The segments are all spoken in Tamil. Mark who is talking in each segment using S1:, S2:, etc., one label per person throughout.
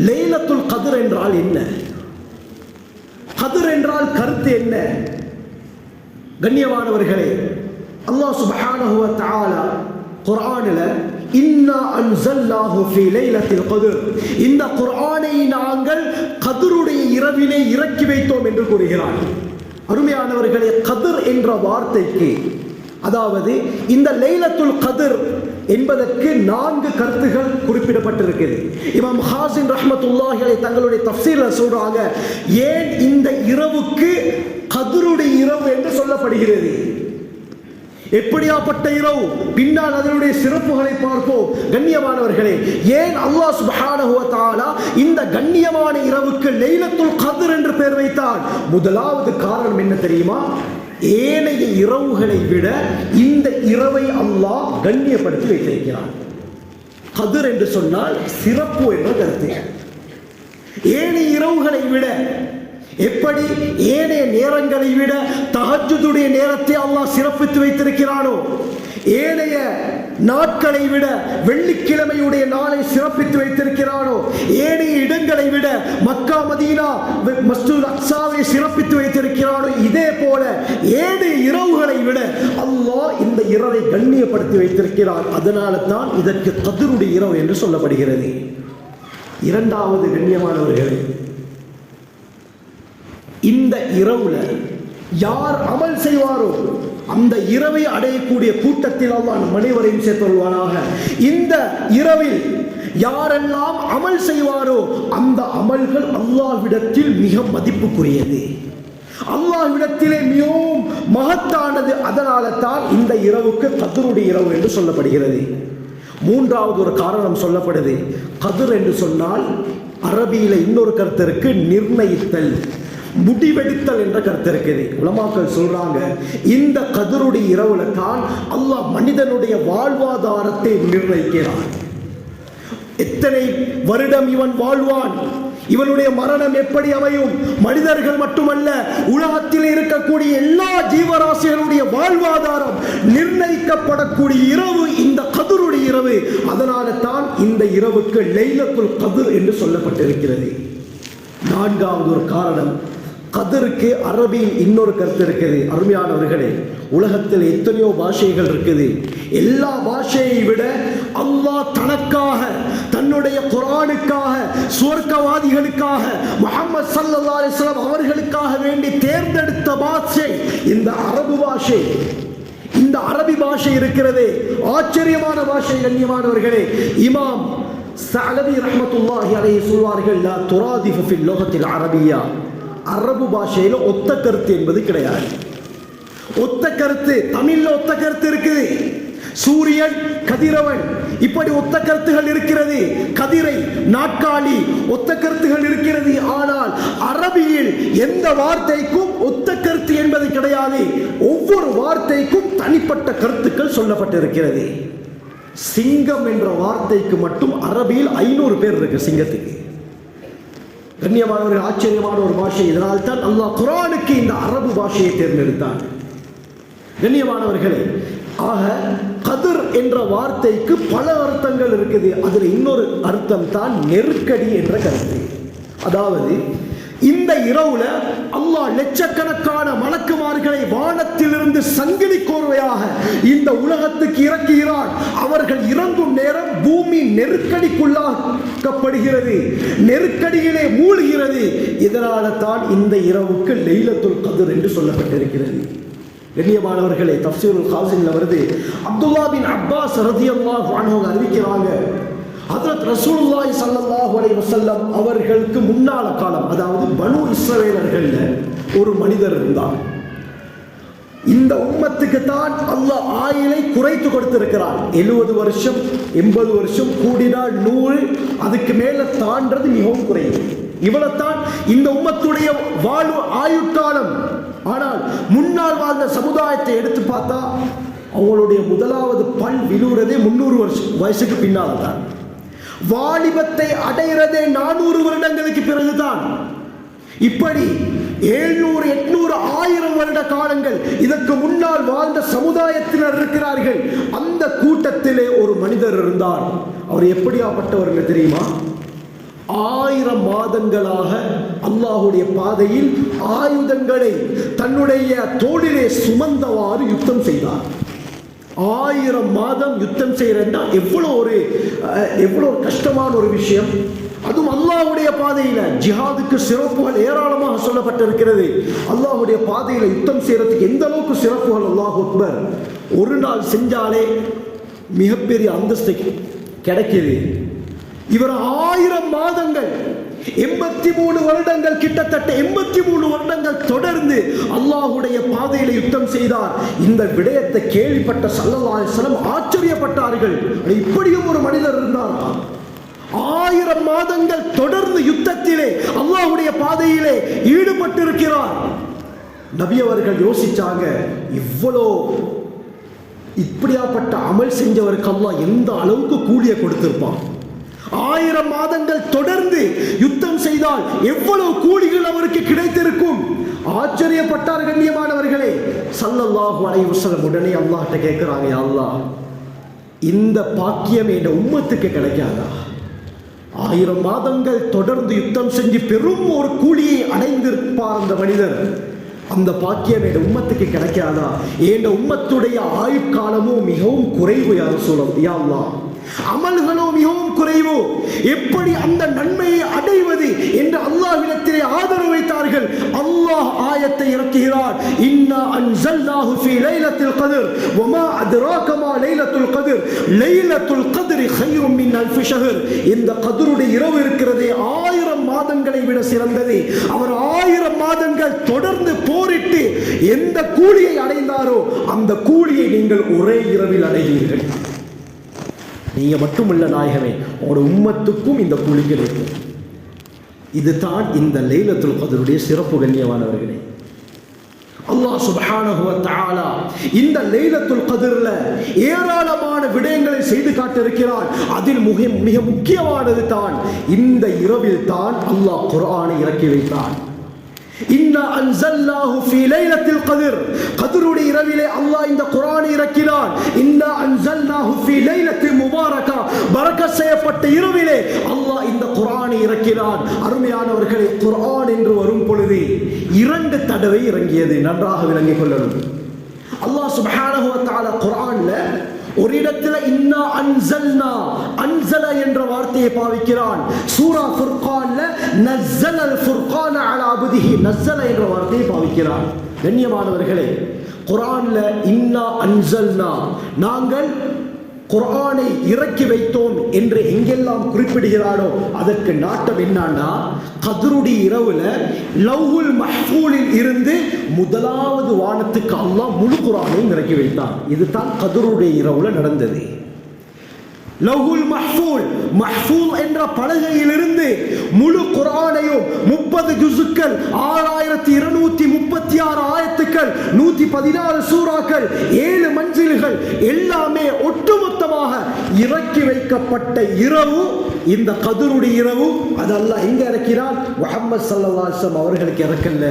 S1: லைலத்துல் கத்ர் என்றால் என்ன? கத்ர் என்றால் கருத்து என்ன? கண்ணியமானவர்களே, அல்லாஹ் சுப்ஹானஹு வ தஆலா குர்ஆனில் இன்னா அன்ஸல்னாஹு ஃபீ லைலத்தில் கத்ர், இந்த குர்ஆனை நாங்கள் கத்ருடைய இரவிலே இறக்கி வைத்தோம் என்று கூறுகிறார். அருமையானவர்களே, கத்ர் என்ற வார்த்தைக்கு, அதாவது இந்த லைலத்துல் கத்ர் என்பதற்கு 4 கருத்துகள் குறிப்பிடப்பட்டிருக்கிறது. இமாம் ஹாஸின் ரஹ்மத்துல்லாஹி அலைஹி தங்களுடைய தஃப்சீர்ல சொல்றாங்க, ஏன் இந்த இரவுக்கு கத்ருடைய இரவு என்று சொல்லப்படுகிறது? எப்படியாப்பட்ட இரவு? பின்னால் அதனுடைய சிறப்புகளை பார்ப்போம். கண்ணியமானவர்களே, ஏன் அல்லாஹ் சுப்ஹானஹு வ தஆலா இந்த கண்ணியமான இரவுக்கு லைலத்துல் கத்ர் என்று பெயர் வைத்தார்? முதலாவது காரணம் என்ன தெரியுமா? ஏனைய இரவுகளை விட இந்த இரவை அல்லாஹ் கண்ணியப்படுத்தி வைத்திருக்கிறார். கத்ர் என்று சொன்னால் சிறப்பு என்ற கருத்து. ஏனைய இரவுகளை விட, எப்படி ஏனைய நேரங்களை விட தஹஜ்ஜுடைய நேரத்தை அல்லாஹ் சிறப்பித்து வைத்திருக்கிறானோ, ஏனைய நாட்களை விட வெள்ளிக்கிழமையுடைய நாளை சிறப்பித்து வைத்திருக்கிறானோ, ஏனைய இடங்களை விட மக்கா மதீனா மஸ்ஜிதுல் அக்ஸாவை சிறப்பித்து வைத்திருக்கிறானோ, இதே போல ஏனைய இரவுகளை விட அல்லாஹ் இந்த இரவை கண்ணியப்படுத்தி வைத்திருக்கிறார். அதனால தான் இதற்கு கத்ருடைய இரவு என்று சொல்லப்படுகிறது. இரண்டாவது, கண்ணியமானவர்களே, இந்த இரவுல யார் அமல் செய்வாரோ அந்த இரவை அடையக்கூடிய கூட்டத்தில் அல்லாஹ் நம் அனைவரையும் சேர்த்துள்வானாக. இந்த இரவில் யாரெல்லாம் அமல் செய்வாரோ அந்த அமல்கள் அல்லாஹ்விடத்தில் மிக மதிப்புக்குரியது, அல்லாஹ்விடத்திலே மிகவும் மகத்தானது. அதனால தான் இந்த இரவுக்கு கத்ருடைய இரவு என்று சொல்லப்படுகிறது. மூன்றாவது ஒரு காரணம் சொல்லப்படுது. கத்ர் என்று சொன்னால் அரபியில இன்னொரு கருத்து இருக்கு, நிர்ணயித்தல், முடிவெடுத்தல் என்ற கருத்து இருக்குது. உலமாக்கள் சொல்றாங்க, இந்த கத்ருடைய இரவுல தான் அல்லாஹ் மனிதனுடைய வாழ்வாதாரத்தை நிர்ணயிக்கிறான். எத்தனை வருடம் இவன் வாழ்வான், இவனுடைய மரணம் எப்படி அமையும், மனிதர்கள் மட்டுமல்ல உலகத்தில் இருக்கக்கூடிய எல்லா ஜீவராசிகளுடைய வாழ்வாதாரம் நிர்ணயிக்கப்படக்கூடிய இரவு இந்த கத்ருடைய இரவு. அதனால தான் இந்த இரவுக்கு லைலத்துல் கத்ர் என்று சொல்லப்பட்டிருக்கிறது. நான்காவது ஒரு காரணம், கத்ருக்கு அரபியில் இன்னொரு கருத்து இருக்குது. அருமையானவர்களே, உலகத்தில் எத்தனையோ பாஷைகள் இருக்குது. எல்லா பாஷையை விட அல்லாஹ் தனக்காக, தன்னுடைய குர்ஆனுக்காக, சுவர்க்கவாதிகளுக்காக, முஹம்மது ஸல்லல்லாஹு அலைஹி வஸல்லம் அவர்களுக்காக வேண்டி தேர்ந்தெடுத்த பாஷை இந்த அரபு பாஷை. இந்த அரபி பாஷை இருக்கிறதே ஆச்சரியமான பாஷை. கண்ணியமானவர்களே, இமாம் ஸஅலபி ரஹ்மத்துல்லாஹி அலைஹி சொல்வார்கள், லா துராதிஃபு ஃபில் லுகத்தில் அரபியா, அரபு பாஷையில ஒத்த கருத்து என்பது கிடையாது. ஒத்த கருத்து தமிழ்ல ஒத்த கருத்து இருக்குது. சூரியன், கதிரவன், இப்படி ஒத்த கருத்துகள் இருக்கிறது. கதிரை, நாட்காலி, ஒத்த கருத்துகள் இருக்கிறது. ஆனால் அரபியில் எந்த வார்த்தைக்கும் ஒத்த கருத்து என்பது கிடையாது. ஒவ்வொரு வார்த்தைக்கும் தனிப்பட்ட கருத்துக்கள் சொல்லப்பட்டிருக்கிறது. சிங்கம் என்ற வார்த்தைக்கு மட்டும் அரபியில் 500 பேர் இருக்கு சிங்கத்துக்கு. கண்ணியமானவர்கள், ஆச்சரியமான ஒரு பாஷை. இதனால் தான் அல்லாஹ் குர்ஆனுக்கு இந்த அரபு பாஷையை தேர்ந்தெடுத்தான். கண்ணியமானவர்களே, ஆக கத்ர் என்ற வார்த்தைக்கு பல அர்த்தங்கள் இருக்குது. அதில் இன்னொரு அர்த்தம் தான் நெருக்கடி என்ற கருத்து. அதாவது இந்த இரவுல அல்லாஹ் லட்சக்கணக்கான மலக்குமார்களை வானத்திலிருந்து சங்கிலி கோர்வையாக இந்த உலகத்துக்கு இறக்குகிறான். அவர்கள் இறங்கும் நேரம் பூமி நெருக்கடிக்குள்ளாக்கப்படுகிறது, நெருக்கடியிலே மூழ்கிறது. இதனால தான் இந்த இரவுக்கு லைலத்துல் கத்ர் என்று சொல்லப்பட்டிருக்கிறது. கண்ணியமானவர்களே, தஃப்சீருல் காஸிம்ல வருது, அப்துல்லாஹ் பின் அப்பாஸ் ரலியல்லாஹு அன்ஹு அறிவிக்கிறாங்க, ஹஜ்ரத் ரசூலுல்லாஹி ஸல்லல்லாஹு அலைஹி வஸல்லம் அவர்களுக்கு முன்னால காலம், அதாவது பனு இஸ்ரவேலர்கள்ல ஒரு மனிதர் இருந்தார். இந்த உம்மத்துக்கு தான் அல்லாஹ் ஆயுளை குறைத்து கொடுத்திருக்கிறார். 70 வருஷம் 80 வருஷம், கூடினால் 100, அதுக்கு மேல தாண்டது மிகவும் குறைவு. இவ்வளவுதான் இந்த உம்மத்துடைய வாழ்வு ஆயுட்காலம். ஆனால் முன்னால் வாழ்ந்த சமுதாயத்தை எடுத்து பார்த்தா அவங்களுடைய முதலாவது பல் விழுறதே 300 வயசுக்கு பின்னால தான். வாலிபத்தை அடைகிறதே 400 வருடங்களுக்கு பிறகுதான். இப்படி 700, 800, 1000 வருட காலங்கள் இதற்கு முன்னால் வாழ்ந்த சமுதாயத்தினர் இருக்கிறார்கள். அந்த கூட்டத்திலே ஒரு மனிதர் இருந்தார். அவர் எப்படியாப்பட்டவர் தெரியுமா? 1000 மாதங்களாக அல்லாஹ்வுடைய பாதையில் ஆயுதங்களை தன்னுடைய தோளிலே சுமந்தவாறு யுத்தம் செய்தார். 1000 மாதம் யுத்தம் செய்யறா எவ்வளவு கஷ்டமான ஒரு விஷயம். அதுவும் அல்லாஹ்வுடைய பாதையில ஜிஹாதுக்கு சிறப்புகள் ஏராளமாக சொல்லப்பட்டிருக்கிறது. அல்லாஹ்வுடைய பாதையில யுத்தம் செய்யறதுக்கு எந்த அளவுக்கு சிறப்புகள். அல்லாஹ் அக்பர். ஒரு நாள் செஞ்சாலே மிகப்பெரிய அந்தஸ்து கிடைக்குது. இவர் 1000 மாதங்கள் 83 வருடங்கள், கிட்டத்தட்ட 83 வருடங்கள் தொடர்ந்து அல்லாஹ்வுடைய பாதையில யுத்தம் செய்தார். இந்த விடயத்தை கேள்விப்பட்ட ஸல்லல்லாஹு அலைஹி வஸல்லம் ஆச்சரியப்பட்டார்கள். இப்படியும் ஒரு மனிதர் இருந்தாரா? 1000 மாதங்கள் தொடர்ந்து யுத்தத்திலே அல்லாஹ்வுடைய பாதையிலே ஈடுபட்டிருக்கிறார். நபி அவர்கள் யோசிச்சாங்க, இப்படியாப்பட்ட அமல் செஞ்சவருக்கு அல்லாஹ் எந்த அளவுக்கு கூலியை கொடுத்திருப்பான். 1000 மாதங்கள் தொடர்ந்து யுத்தம் செய்தால் எவ்வளவு கூலிகள் அவருக்கு கிடைத்திருக்கும். ஆச்சரியப்பட்டார் கண்ணியமானவர்களே. ஸல்லல்லாஹு அலைஹி வஸல்லம் உடனே அல்லாஹ்ட்ட கேட்கிறாங்க, யா அல்லாஹ், இந்த பாக்கியம் என்ற உம்மத்துக்கு கிடைக்காதா? 1000 மாதங்கள் தொடர்ந்து யுத்தம் செஞ்சு பெரும் ஒரு கூலியை அடைந்திருப்பார் அந்த மனிதர். அந்த பாக்கியம் என்ற உம்மத்துக்கு கிடைக்காதா? என்ற உம்மத்துடைய ஆயுட்காலமும் மிகவும் குறைவு. யா ரசூலல்லாஹ், யா அல்லாஹ், அமல்களோ மிகவும் குறைவு. எப்படி அந்த நன்மையை அடைவது என்று அல்லாஹ்விடத்திலே ஆதரவு வைத்தார்கள். அல்லாஹ் ஆயத்தை இறக்குகிறார். இன்னா அன்ஸல்னாஹு ஃபீ லைலத்துல் கத்ர் வமா அத்ராக மா லைலத்துல் கத்ர் லைலத்துல் கத்ரி கைரும் மின் அல்ஃபி ஷஹர். இந்த கத்ருடைய இரவு இருக்கிறதே 1000 மாதங்களை விட சிறந்தது. அவர் 1000 மாதங்கள் தொடர்ந்து போரிட்டு எந்த கூலியை அடைந்தாரோ அந்த கூலியை நீங்கள் ஒரே இரவில் அடைவீர்கள். நீங்க மட்டுமல்ல நாயகமே, உங்களோட உம்மத்துக்கும் இந்த கூலி கிடைக்கும். இதுதான் இந்த லைலத்துல் கத்ருடைய சிறப்பு. கண்ணியமானவர்களே, அல்லாஹ் சுப்ஹானஹு வ தஆலா இந்த லைலத்துல் கத்ர்ல ஏராளமான விடயங்களை செய்து காட்டியிருக்கிறார். அதில் மிக முக்கியமானது தான் இந்த இரவில் தான் அல்லாஹ் குர்ஆனை இறக்கி வைத்தான். இன்னா அன்ஸல்னாஹு ஃபீ லைலத்துல் கத்ர். கத்ருடைய இரவிலே அல்லாஹ் இந்த குர்ஆனை இறக்கினான். இன்னா அன்ஸல்னாஹு ஃபீ லைலத்தின் முபாரகா. பரக்கத் செய்யப்பட்ட இரவிலே அல்லாஹ் இந்த குர்ஆனை இறக்கினான். அருமையானவர்களே, குர்ஆன் என்று வரும் பொழுது 2 தடவை இறங்கியது. நன்றாக விளங்கிக் கொள்ளணும். அல்லாஹ் சுப்ஹானஹு வ தஆலா குர்ஆன்ல ஒரு இடத்துல இன்னா அன்ஸல்னா, அன்ஸல என்ற வார்த்தையை பாவிக்கிறான். சூரா ஃபுர்கான்ல நஸ்ஸலல் ஃபுர்கான அலா அப்திஹி, நஸ்ஸல என்ற வார்த்தையை பாவிக்கிறான். கண்ணியமானவர்களே, குர்ஆன்ல இன்னா அன்ஸல்னா, நாங்கள் குர்ஆனை இறக்கி வைத்தோம் என்று எங்கெல்லாம் குறிப்பிடுகிறானோ அதற்கு நாட்டம் என்னன்னா, கத்ருடைய இரவுல லவ்ஹுல் மஹ்ஃபூலில் இருந்து முதலாவது வானத்துக்கு அல்லாஹ் முழு குர்ஆனையும் இறக்கி வைத்தான். இதுதான் கத்ருடைய இரவுல நடந்தது. லவ்ஹுல் மஹ்ஃபூல், மஹ்ஃபூல் என்ற பலகையிலிருந்து முழு குர்ஆனையும் 30 ஜுஸுக்கள், 6236 ஆயத்துக்கள், 114 சூறாக்கள், 7 மஞ்சில்கள் எல்லாமே ஒட்டுமொத்தமாக இறக்கி வைக்கப்பட்ட இரவு இந்த கத்ருடைய இரவு. அதெல்லாம் எங்க இறக்கிறான்? முஹம்மது ஸல்லல்லாஹு அலைஹி வஸல்லம் அவர்களுக்கு இறக்கல்ல,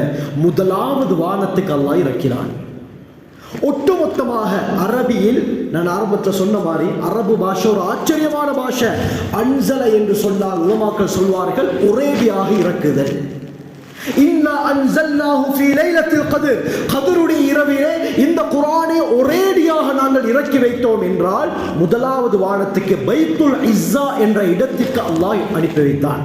S1: முதலாவது வானத்துக்கு அல்லாஹ் இறக்கிறான். ஒட்டுமொத்தமாக அரபியில் நான் ஆரம்பத்தில் சொன்ன மாதிரி அரபு பாஷை ஒரு ஆச்சரியமான பாஷை. அன்ஸல என்று சொன்னால் உலமாக்கள் சொல்வார்கள் ஒரேடியாக இறக்குதல். இன்னா அன்ஸல்னாஹு ஃபீ லைலத்துல் கத்ர். கத்ருடைய இரவிலே இந்த குர்ஆனை ஒரேடியாக நாங்கள் இறக்கி வைத்தோம் என்றால் முதலாவது வானத்துக்கு பைத்துல் இஸ்ஸா என்ற இடத்திற்கு அல்லாஹ் அனுப்பி வைத்தான்.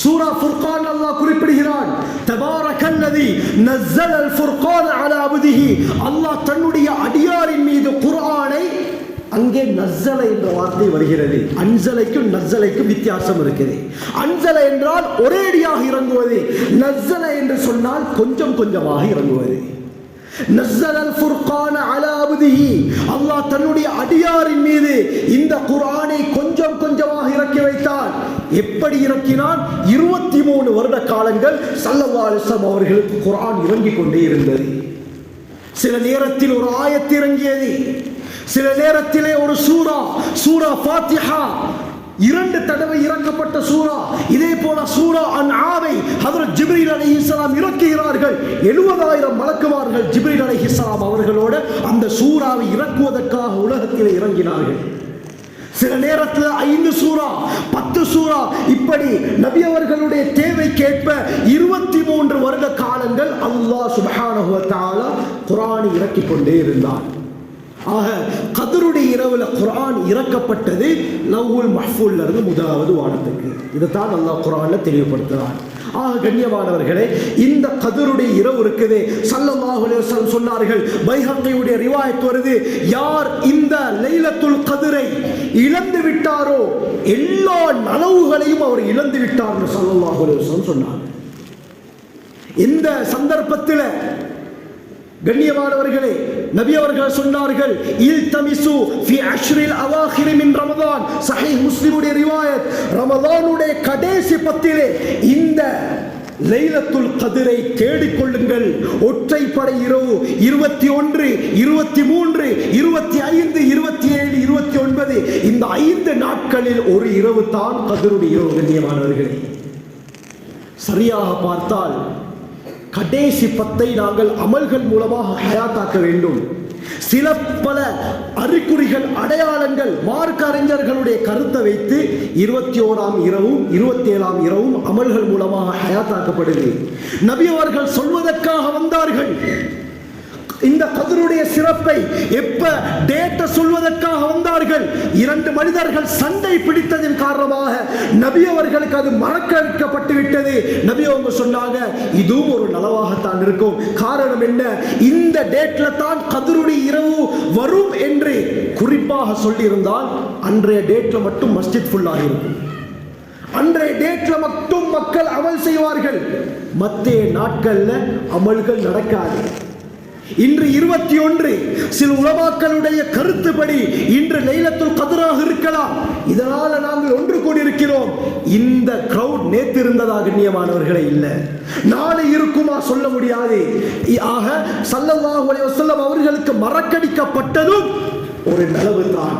S1: சூரா ஃபுர்கான் அல்லாஹ் குறிப்பிடுகிறான், தபாரக்கல்லதி நஸ்ஸலல் ஃபுர்கான அலா அப்திஹி. அல்லாஹ் தன்னுடைய அடியாரின் மீது குர்ஆனை, அங்கே நஸ்ஸல என்ற வார்த்தை வருகிறது. அன்ஸலைக்கும் நஸ்ஸலைக்கும் வித்தியாசம் இருக்குது. அன்ஸல என்றால் ஒரேடியாக இறங்குவது, நஸ்ஸல என்று சொன்னால் கொஞ்சம் கொஞ்சமாக இறங்குவது. நஸ்ஸலல் ஃபுர்கான அலா அப்திஹி. அல்லாஹ் தன்னுடைய அடியாரின் மீது இந்த குர்ஆனை கொஞ்சம் கொஞ்சமாக இறக்கி வைத்தான். எப்படி இறக்கினான்? 23 வருட காலங்கள் ஸல்லல்லாஹு அலைஹி வஸல்லம் அவர்களுக்கு குர்ஆன் இறங்கிக் கொண்டே இருந்தது. சில நேரத்தில் ஒரு ஆயத்து இறங்கியது, சில நேரத்திலே ஒரு சூரா, சூரா ஃபாத்திஹா 2 தடவை இறக்கப்பட்ட சூரா. இதே போல சூரா அன்ஆமை ஹஜ்ரத் ஜிப்ரீல் அலைஹிஸ்ஸலாம் இறக்குகிறார்கள். 70000 மலக்குமார்கள் ஜிப்ரீல் அலைஹிஸ்ஸலாம் அவர்களோடு அந்த சூராவை இறக்குவதற்காக உலகத்தில் இறங்கினார்கள். சில நேரத்தில் 5 சூரா 10 சூரா இப்படி நபி அவர்களுடைய தேவைக்கேற்ப 23 வருட காலங்கள் அல்லாஹ் சுப்ஹானஹு வ தஆலா குர்ஆனை இறக்கிக் கொண்டே இருந்தார். ஆக கத்ருடைய இரவுல குர்ஆன் இறக்கப்பட்டது லவ்ஹுல் மஹ்ஃபூல்ல இருந்து முதலாவது வானத்துக்கு. இதைத்தான் அல்லாஹ் குர்ஆன்ல தெளிவுபடுத்துகிறார். ஆக கண்ணியமானவர்களே, இந்த கத்ருடைய இரவு இருக்குது. ஸல்லல்லாஹு அலைஹி வஸல்லம் சொன்னார்கள், பைஹக்கியுடைய ரிவாயத் வருது, யார் இந்த லைலத்துல் கத்ரை இழந்து விட்டாரோ எல்லா நலவுகளையும் அவர் இழந்து விட்டார் என்று ஸல்லல்லாஹு அலைஹி வஸல்லம் சொன்னார். இந்த சந்தர்ப்பத்தில் கண்ணியமானவர்களே, நபி அவர்கள் சொன்னார்கள், இல்தமிசு ஃபி அஷ்ரில் அவாஹிர் மின் ரமதான். சஹீஹ் முஸ்லிமுடைய ரிவாயத், ரமதானுடைய கடைசி பத்திலே இந்த லைலத்துல் கத்ரை தேடிக்கொள்ளுங்கள். ஒற்றைப்படை இரவு 21, 23, 25, 27, 29 இந்த 5 நாட்களில் ஒரு இரவு தான் கத்ருடைய இரவு. கண்ணியமானவர்களே, சரியாக பார்த்தால் கடைசி 10 நாங்கள் அமல்கள் மூலமாக ஹயாத்தாக்க வேண்டும். சில பல அறிகுறிகள் அடையாளங்கள் மார்க்க அறிஞர்களுடைய கருத்தை வைத்து 21ஆம் இரவும் 27ஆம் இரவும் அமல்கள் மூலமாக ஹயாத்தாக்கப்படுது. நபி அவர்கள் சொல்வதற்காக வந்தார்கள். இந்த கத்ருடைய சிறப்பை எப்ப டேட்டை சொல்வதற்காக வந்தார்கள். 2 மனிதர்கள் சண்டை பிடித்ததின் காரணமாக நபி அவர்களுக்கு அது மறக்கடிக்கப்பட்டு விட்டது. நபி அவங்க சொன்னாங்க, இதுவும் ஒரு நலவாகத்தான் இருக்கும். காரணம் என்ன? இந்த டேட்ல தான் கத்ருடைய இரவு வரும் என்று குறிப்பாக சொல்லியிருந்தால் அன்றைய டேட்ல மட்டும் மஸ்ஜித் ஃபுல்லாக இருக்கும். அன்றைய டேட்ல மட்டும் மக்கள் அமல் செய்வார்கள். மற்ற நாட்கள்ல அமல்கள் நடக்காது. இன்று 21, சில உலமாக்களுடைய கருத்துப்படி இன்று லைலத்துல் கத்ராக இருக்கலாம். இதனால நாங்கள் ஒன்று கூடி இருக்கிறோம். இந்த கிரவுட் நேத்து இருந்ததா கண்ணியமானவர்களே? இல்ல, நாளை இருக்குமா சொல்ல முடியாது. ஆக ஸல்லல்லாஹு அலைஹி வஸல்லம் அவர்களுக்கு மறக்கடிக்கப்பட்டதும் ஒரு நலவு தான்.